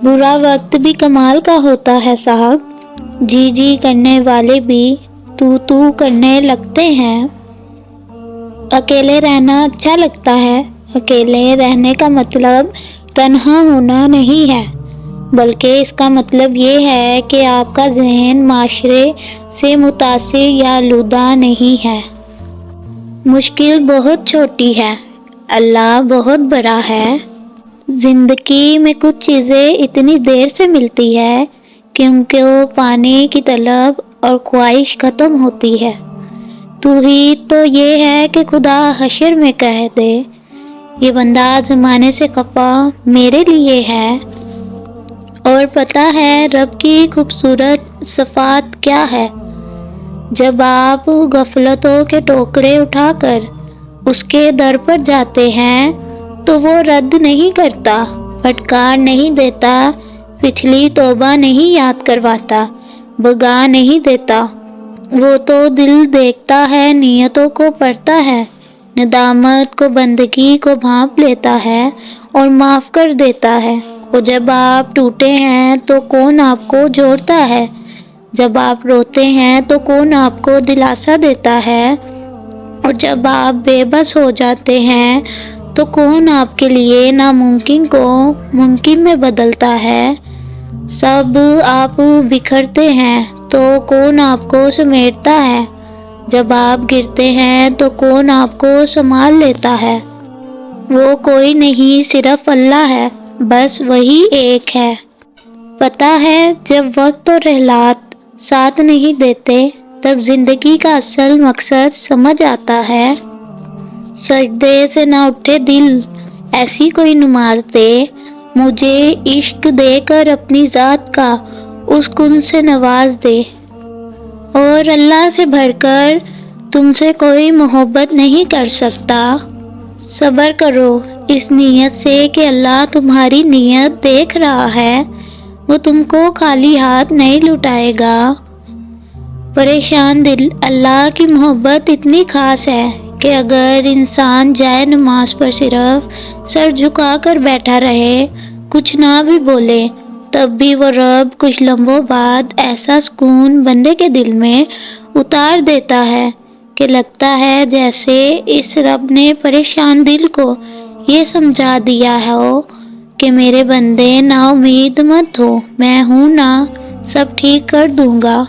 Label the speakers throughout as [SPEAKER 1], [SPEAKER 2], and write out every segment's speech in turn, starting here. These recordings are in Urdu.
[SPEAKER 1] برا وقت بھی کمال کا ہوتا ہے صاحب، جی جی کرنے والے بھی تو کرنے لگتے ہیں۔ اکیلے رہنا اچھا لگتا ہے، اکیلے رہنے کا مطلب تنہا ہونا نہیں ہے، بلکہ اس کا مطلب یہ ہے کہ آپ کا ذہن معاشرے سے متاثر یا آلودہ نہیں ہے۔ مشکل بہت چھوٹی ہے، اللہ بہت بڑا ہے۔ زندگی میں کچھ چیزیں اتنی دیر سے ملتی ہے کیونکہ وہ پانے کی طلب اور خواہش ختم ہوتی ہے۔ توحید تو یہ ہے کہ خدا حشر میں کہہ دے، یہ بندہ زمانے سے خفا میرے لیے ہے۔ اور پتہ ہے رب کی خوبصورت صفات کیا ہے؟ جب آپ غفلتوں کے ٹوکرے اٹھا کر اس کے در پر جاتے ہیں تو وہ رد نہیں کرتا، پھٹکار نہیں دیتا، پچھلی توبہ نہیں یاد کرواتا، بھگا نہیں دیتا۔ وہ تو دل دیکھتا ہے، نیتوں کو پڑھتا ہے، ندامت کو بندگی کو بھانپ لیتا ہے اور معاف کر دیتا ہے۔ اور جب آپ ٹوٹے ہیں تو کون آپ کو جوڑتا ہے؟ جب آپ روتے ہیں تو کون آپ کو دلاسا دیتا ہے؟ اور جب آپ بے بس ہو جاتے ہیں تو کون آپ کے لیے ناممکن کو ممکن میں بدلتا ہے؟ سب آپ بکھرتے ہیں تو کون آپ کو سمیٹتا ہے؟ جب آپ گرتے ہیں تو کون آپ کو سنبھال لیتا ہے؟ وہ کوئی نہیں، صرف اللہ ہے، بس وہی ایک ہے۔ پتہ ہے جب وقت اور حالات ساتھ نہیں دیتے تب زندگی کا اصل مقصد سمجھ آتا ہے۔ سجدے سے نہ اٹھے دل، ایسی کوئی نماز دے، مجھے عشق دے کر اپنی ذات کا اس کن سے نواز دے۔ اور اللہ سے بڑھ کر تم سے کوئی محبت نہیں کر سکتا۔ صبر کرو اس نیت سے کہ اللہ تمہاری نیت دیکھ رہا ہے، وہ تم کو خالی ہاتھ نہیں لوٹائے گا۔ پریشان دل، اللہ کی محبت اتنی خاص ہے کہ اگر انسان جائے نماز پر صرف سر جھکا کر بیٹھا رہے، کچھ نہ بھی بولے، تب بھی وہ رب کچھ لمحوں بعد ایسا سکون بندے کے دل میں اتار دیتا ہے کہ لگتا ہے جیسے اس رب نے پریشان دل کو یہ سمجھا دیا ہو کہ میرے بندے نا امید مت ہو، میں ہوں نا، سب ٹھیک کر دوں گا۔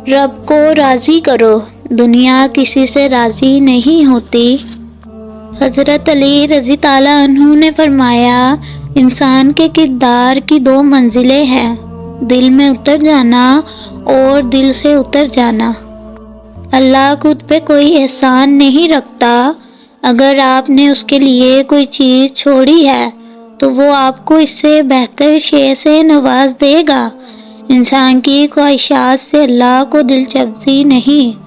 [SPEAKER 1] رب کو راضی کرو، دنیا کسی سے راضی نہیں ہوتی۔ حضرت علی رضی اللہ عنہ نے فرمایا، انسان کے کردار کی دو منزلیں ہیں، دل میں اتر جانا اور دل سے اتر جانا۔ اللہ خود پہ کوئی احسان نہیں رکھتا، اگر آپ نے اس کے لیے کوئی چیز چھوڑی ہے تو وہ آپ کو اس سے بہتر شے سے نواز دے گا۔ انسان کی خواہشات سے اللہ کو دلچسپی نہیں،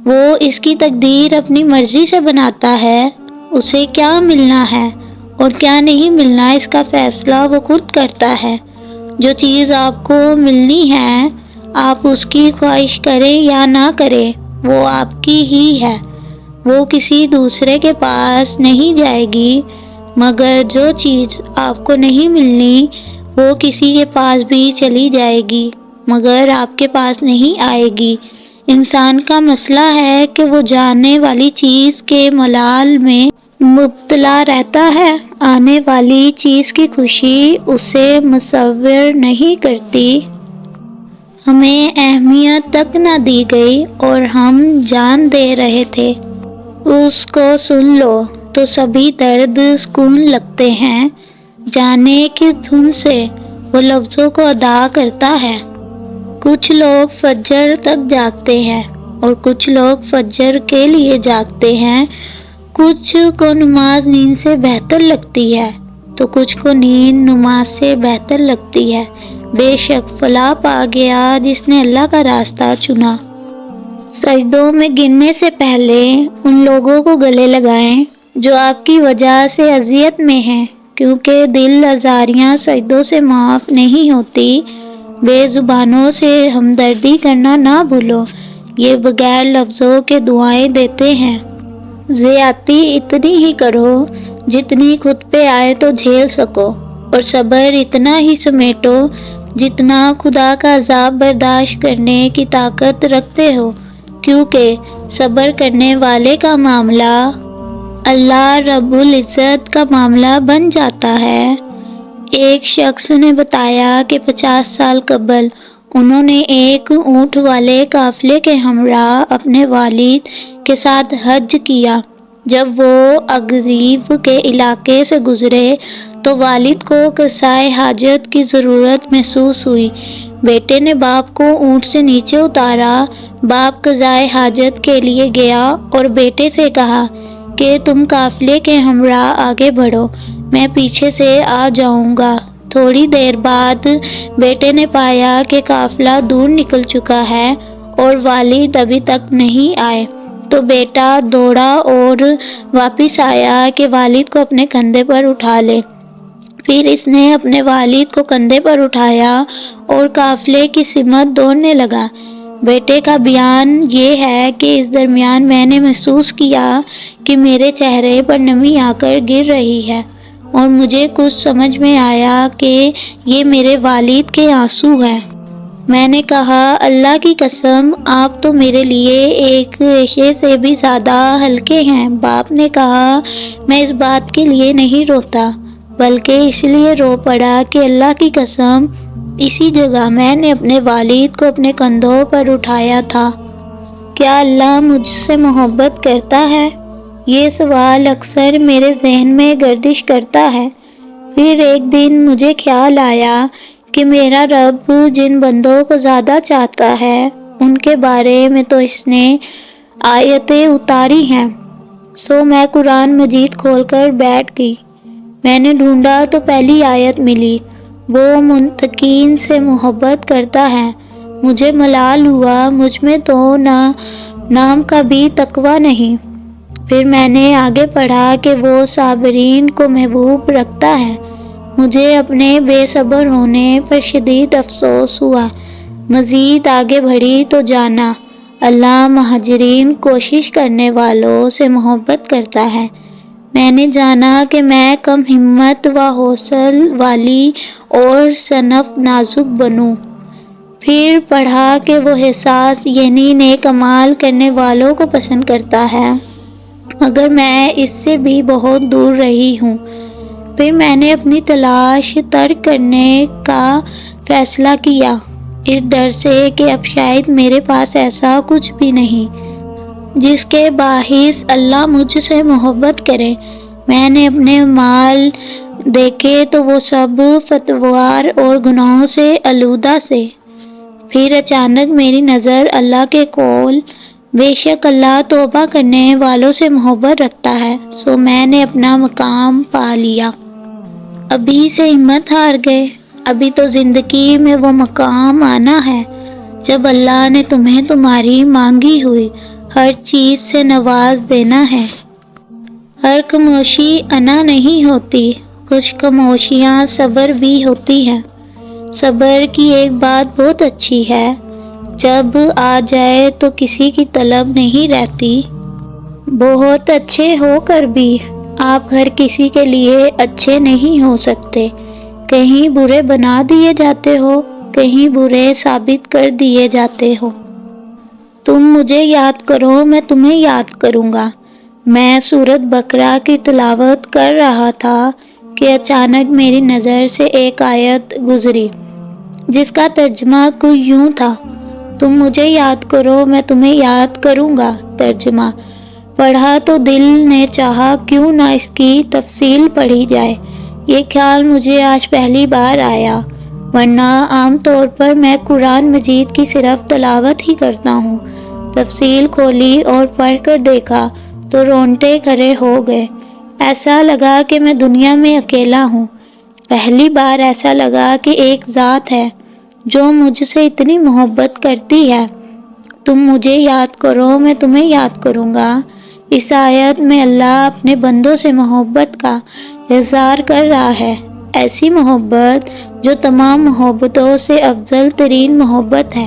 [SPEAKER 1] وہ اس کی تقدیر اپنی مرضی سے بناتا ہے، اسے کیا ملنا ہے اور کیا نہیں ملنا اس کا فیصلہ وہ خود کرتا ہے۔ جو چیز آپ کو ملنی ہے، آپ اس کی خواہش کریں یا نہ کریں، وہ آپ کی ہی ہے، وہ کسی دوسرے کے پاس نہیں جائے گی۔ مگر جو چیز آپ کو نہیں ملنی وہ کسی کے پاس بھی چلی جائے گی مگر آپ کے پاس نہیں آئے گی۔ انسان کا مسئلہ ہے کہ وہ جانے والی چیز کے ملال میں مبتلا رہتا ہے، آنے والی چیز کی خوشی اسے متصور نہیں کرتی۔ ہمیں اہمیت تک نہ دی گئی اور ہم جان دے رہے تھے۔ اس کو سن لو تو سبھی درد سکون لگتے ہیں، جانے کس دھن سے وہ لفظوں کو ادا کرتا ہے۔ کچھ لوگ فجر تک جاگتے ہیں اور کچھ لوگ فجر کے لیے جاگتے ہیں، کچھ کو نماز نیند سے بہتر لگتی ہے تو کچھ کو نیند نماز سے بہتر لگتی ہے۔ بے شک فلاح پا گیا جس نے اللہ کا راستہ چنا۔ سجدوں میں گرنے سے پہلے ان لوگوں کو گلے لگائیں جو آپ کی وجہ سے اذیت میں ہیں، کیونکہ دل آزاریاں سجدوں سے معاف نہیں ہوتی۔ بے زبانوں سے ہمدردی کرنا نہ بھولو، یہ بغیر لفظوں کے دعائیں دیتے ہیں۔ زیادتی اتنی ہی کرو جتنی خود پہ آئے تو جھیل سکو، اور صبر اتنا ہی سمیٹو جتنا خدا کا عذاب برداشت کرنے کی طاقت رکھتے ہو، کیونکہ صبر کرنے والے کا معاملہ اللہ رب العزت کا معاملہ بن جاتا ہے۔ ایک شخص نے بتایا کہ 50 سال قبل انہوں نے ایک اونٹ والے قافلے کے ہمراہ اپنے والد کے ساتھ حج کیا۔ جب وہ اغریب کے علاقے سے گزرے تو والد کو قضائے حاجت کی ضرورت محسوس ہوئی۔ بیٹے نے باپ کو اونٹ سے نیچے اتارا۔ باپ قضائے حاجت کے لیے گیا اور بیٹے سے کہا کہ تم قافلے کے ہمراہ آگے بڑھو، میں پیچھے سے آ جاؤں گا۔ تھوڑی دیر بعد بیٹے نے پایا کہ قافلہ دور نکل چکا ہے اور والد ابھی تک نہیں آئے، تو بیٹا دوڑا اور واپس آیا کہ والد کو اپنے کندھے پر اٹھا لے۔ پھر اس نے اپنے والد کو کندھے پر اٹھایا اور قافلے کی سمت دوڑنے لگا۔ بیٹے کا بیان یہ ہے کہ اس درمیان میں نے محسوس کیا کہ میرے چہرے پر نمی آ کر گر رہی ہے اور مجھے کچھ سمجھ میں آیا کہ یہ میرے والد کے آنسو ہیں۔ میں نے کہا، اللہ کی قسم، آپ تو میرے لیے ایک ریشے سے بھی زیادہ ہلکے ہیں۔ باپ نے کہا، میں اس بات کے لیے نہیں روتا، بلکہ اس لیے رو پڑا کہ اللہ کی قسم، اسی جگہ میں نے اپنے والد کو اپنے کندھوں پر اٹھایا تھا۔ کیا اللہ مجھ سے محبت کرتا ہے؟ یہ سوال اکثر میرے ذہن میں گردش کرتا ہے۔ پھر ایک دن مجھے خیال آیا کہ میرا رب جن بندوں کو زیادہ چاہتا ہے ان کے بارے میں تو اس نے آیتیں اتاری ہیں۔ سو میں قرآن مجید کھول کر بیٹھ گئی۔ میں نے ڈھونڈا تو پہلی آیت ملی، وہ منتقین سے محبت کرتا ہے۔ مجھے ملال ہوا، مجھ میں تو نام کا بھی تقویٰ نہیں۔ پھر میں نے آگے پڑھا کہ وہ صابرین کو محبوب رکھتا ہے۔ مجھے اپنے بے صبر ہونے پر شدید افسوس ہوا۔ مزید آگے بڑھی تو جانا، اللہ مہاجرین کوشش کرنے والوں سے محبت کرتا ہے۔ میں نے جانا کہ میں کم ہمت و حوصل والی اور صنف نازک بنوں۔ پھر پڑھا کہ وہ حساس یعنی نیک اعمال کرنے والوں کو پسند کرتا ہے، مگر میں اس سے بھی بہت دور رہی ہوں۔ پھر میں نے اپنی تلاش ترک کرنے کا فیصلہ کیا، اس ڈر سے کہ اب شاید میرے پاس ایسا کچھ بھی نہیں جس کے باعث اللہ مجھ سے محبت کرے۔ میں نے اپنے اعمال دیکھے تو وہ سب فتوار اور گناہوں سے آلودہ سے۔ پھر اچانک میری نظر اللہ کے قول، بے شک اللہ توبہ کرنے والوں سے محبت رکھتا ہے، سو میں نے اپنا مقام پا لیا۔ ابھی سے ہمت ہار گئے؟ ابھی تو زندگی میں وہ مقام آنا ہے جب اللہ نے تمہیں تمہاری مانگی ہوئی ہر چیز سے نواز دینا ہے۔ ہر خاموشی انا نہیں ہوتی، کچھ خاموشیاں صبر بھی ہوتی ہیں۔ صبر کی ایک بات بہت اچھی ہے، جب آ جائے تو کسی کی طلب نہیں رہتی۔ بہت اچھے ہو کر بھی آپ ہر کسی کے لیے اچھے نہیں ہو سکتے۔ کہیں برے بنا دیے جاتے ہو، کہیں برے ثابت کر دیے جاتے ہو۔ تم مجھے یاد کرو، میں تمہیں یاد کروں گا۔ میں سورۃ بقرہ کی تلاوت کر رہا تھا کہ اچانک میری نظر سے ایک آیت گزری جس کا ترجمہ کوئی یوں تھا، تم مجھے یاد کرو، میں تمہیں یاد کروں گا۔ ترجمہ پڑھا تو دل نے چاہا کیوں نہ اس کی تفصیل پڑھی جائے۔ یہ خیال مجھے آج پہلی بار آیا، ورنہ عام طور پر میں قرآن مجید کی صرف تلاوت ہی کرتا ہوں۔ تفصیل کھولی اور پڑھ کر دیکھا تو رونگٹے کھڑے ہو گئے۔ ایسا لگا کہ میں دنیا میں اکیلا ہوں۔ پہلی بار ایسا لگا کہ ایک ذات ہے جو مجھ سے اتنی محبت کرتی ہے۔ تم مجھے یاد کرو، میں تمہیں یاد کروں گا۔ اس آیت میں اللہ اپنے بندوں سے محبت کا اظہار کر رہا ہے، ایسی محبت جو تمام محبتوں سے افضل ترین محبت ہے،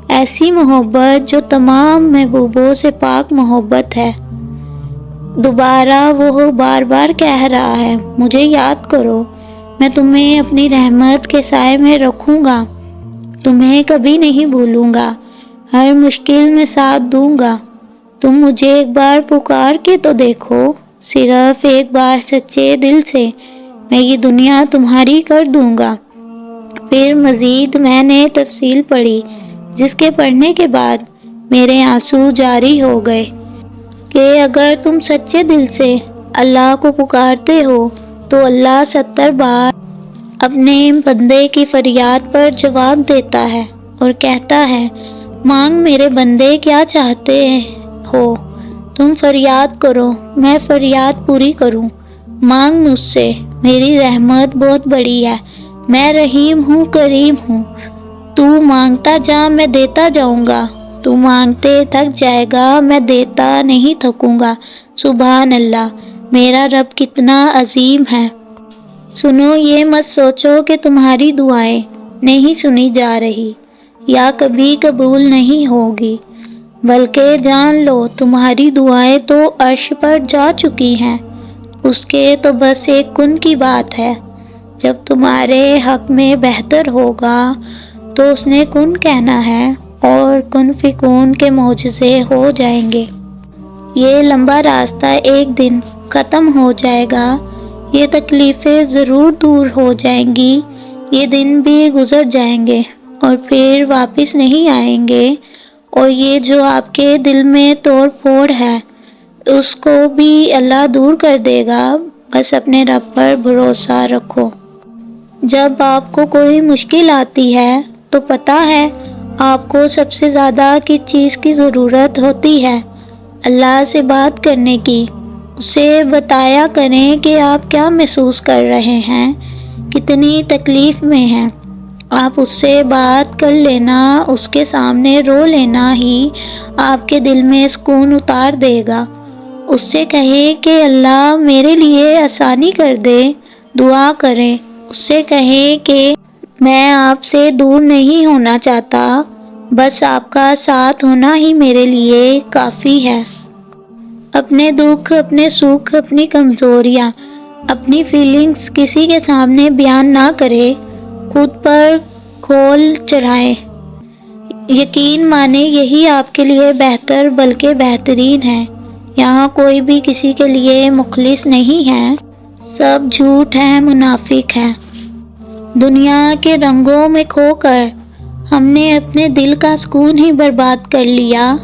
[SPEAKER 1] ایسی محبت جو تمام محبوبوں سے پاک محبت ہے۔ دوبارہ وہ بار بار کہہ رہا ہے، مجھے یاد کرو، میں تمہیں اپنی رحمت کے سائے میں رکھوں گا، تمہیں کبھی نہیں بھولوں گا، ہر مشکل میں ساتھ دوں گا۔ تم مجھے ایک بار پکار کے تو دیکھو، صرف ایک بار سچے دل سے، میں یہ دنیا تمہاری کر دوں گا۔ پھر مزید میں نے تفصیل پڑھی، جس کے پڑھنے کے بعد میرے آنسو جاری ہو گئے کہ اگر تم سچے دل سے اللہ کو پکارتے ہو تو اللہ 70 بار اپنے بندے کی فریاد پر جواب دیتا ہے اور کہتا ہے، مانگ میرے بندے کیا چاہتے ہو، تم فریاد کرو میں فریاد پوری کروں، مانگ مجھ سے، میری رحمت بہت بڑی ہے، میں رحیم ہوں کریم ہوں، تو مانگتا جا میں دیتا جاؤں گا، تو مانگتے تھک جائے گا میں دیتا نہیں تھکوں گا۔ سبحان اللہ، میرا رب کتنا عظیم ہے۔ سنو، یہ مت سوچو کہ تمہاری دعائیں نہیں سنی جا رہی یا کبھی قبول نہیں ہوگی، بلکہ جان لو تمہاری دعائیں تو عرش پر جا چکی ہیں، اس کے تو بس ایک کن کی بات ہے، جب تمہارے حق میں بہتر ہوگا تو اس نے کن کہنا ہے اور کن فیکون کے معجزے ہو جائیں گے۔ یہ لمبا راستہ ایک دن ختم ہو جائے گا، یہ تکلیفیں ضرور دور ہو جائیں گی، یہ دن بھی گزر جائیں گے اور پھر واپس نہیں آئیں گے، اور یہ جو آپ کے دل میں توڑ پھوڑ ہے اس کو بھی اللہ دور کر دے گا، بس اپنے رب پر بھروسہ رکھو۔ جب آپ کو کوئی مشکل آتی ہے تو پتہ ہے آپ کو سب سے زیادہ کس چیز کی ضرورت ہوتی ہے؟ اللہ سے بات کرنے کی۔ اسے بتایا کریں کہ آپ کیا محسوس کر رہے ہیں، کتنی تکلیف میں ہیں، آپ اس سے بات کر لینا، اس کے سامنے رو لینا ہی آپ کے دل میں سکون اتار دے گا۔ اس سے کہیں کہ اللہ میرے لیے آسانی کر دے، دعا کریں، اس سے کہیں کہ میں آپ سے دور نہیں ہونا چاہتا، بس آپ کا ساتھ ہونا ہی میرے لیے کافی ہے۔ اپنے دکھ، اپنے سکھ، اپنی کمزوریاں، اپنی فیلنگز کسی کے سامنے بیان نہ کرے، خود پر کھول چڑھائیں، یقین مانے یہی آپ کے لیے بہتر بلکہ بہترین ہے۔ یہاں کوئی بھی کسی کے لیے مخلص نہیں ہے، سب جھوٹ ہے، منافق ہے۔ دنیا کے رنگوں میں کھو کر ہم نے اپنے دل کا سکون ہی برباد کر لیا۔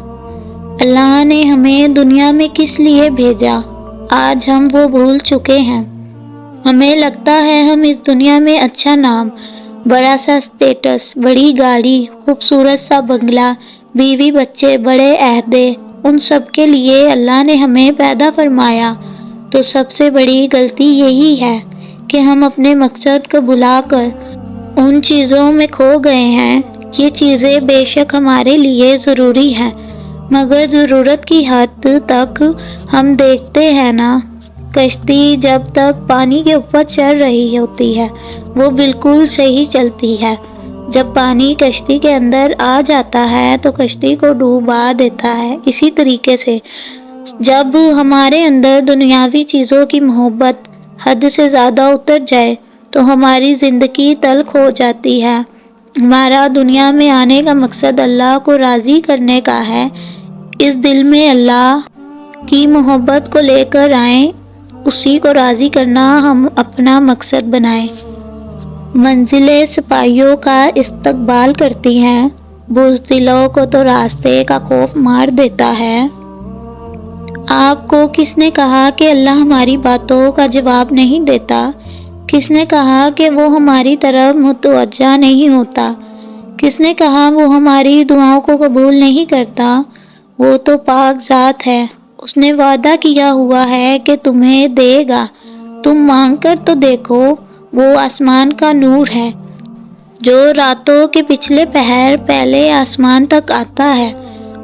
[SPEAKER 1] اللہ نے ہمیں دنیا میں کس لیے بھیجا، آج ہم وہ بھول چکے ہیں۔ ہمیں لگتا ہے ہم اس دنیا میں اچھا نام، بڑا سا اسٹیٹس، بڑی گاڑی، خوبصورت سا بنگلہ، بیوی بچے، بڑے عہدے، ان سب کے لیے اللہ نے ہمیں پیدا فرمایا، تو سب سے بڑی غلطی یہی ہے کہ ہم اپنے مقصد کو بھلا کر ان چیزوں میں کھو گئے ہیں۔ یہ چیزیں بے شک ہمارے لیے ضروری ہیں، مگر ضرورت کی حد تک ہم دیکھتے ہیں نا، کشتی جب تک پانی کے اوپر چل رہی ہوتی ہے وہ بالکل صحیح چلتی ہے، جب پانی کشتی کے اندر آ جاتا ہے تو کشتی کو ڈوبا دیتا ہے۔ اسی طریقے سے جب ہمارے اندر دنیاوی چیزوں کی محبت حد سے زیادہ اتر جائے تو ہماری زندگی تلخ ہو جاتی ہے۔ ہمارا دنیا میں آنے کا مقصد اللہ کو راضی کرنے کا ہے، اس دل میں اللہ کی محبت کو لے کر آئیں، اسی کو راضی کرنا ہم اپنا مقصد بنائیں۔ منزلیں سپاہیوں کا استقبال کرتی ہیں، بزدلوں کو تو راستے کا خوف مار دیتا ہے۔ آپ کو کس نے کہا کہ اللہ ہماری باتوں کا جواب نہیں دیتا؟ کس نے کہا کہ وہ ہماری طرف متوجہ نہیں ہوتا؟ کس نے کہا وہ ہماری دعاؤں کو قبول نہیں کرتا؟ وہ تو پاک ذات ہے، اس نے وعدہ کیا ہوا ہے کہ تمہیں دے گا، تم مانگ کر تو دیکھو۔ وہ آسمان کا نور ہے جو راتوں کے پچھلے پہر پہلے آسمان تک آتا ہے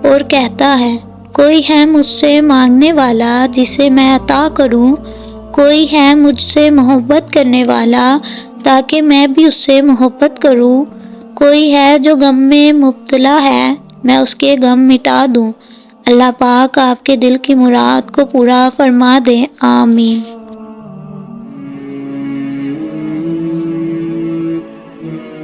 [SPEAKER 1] اور کہتا ہے، کوئی ہے مجھ سے مانگنے والا جسے میں عطا کروں، کوئی ہے مجھ سے محبت کرنے والا تاکہ میں بھی اس سے محبت کروں، کوئی ہے جو غم میں مبتلا ہے میں اس کے غم مٹا دوں۔ اللہ پاک آپ کے دل کی مراد کو پورا فرما دے، آمین۔
[SPEAKER 2] ہے۔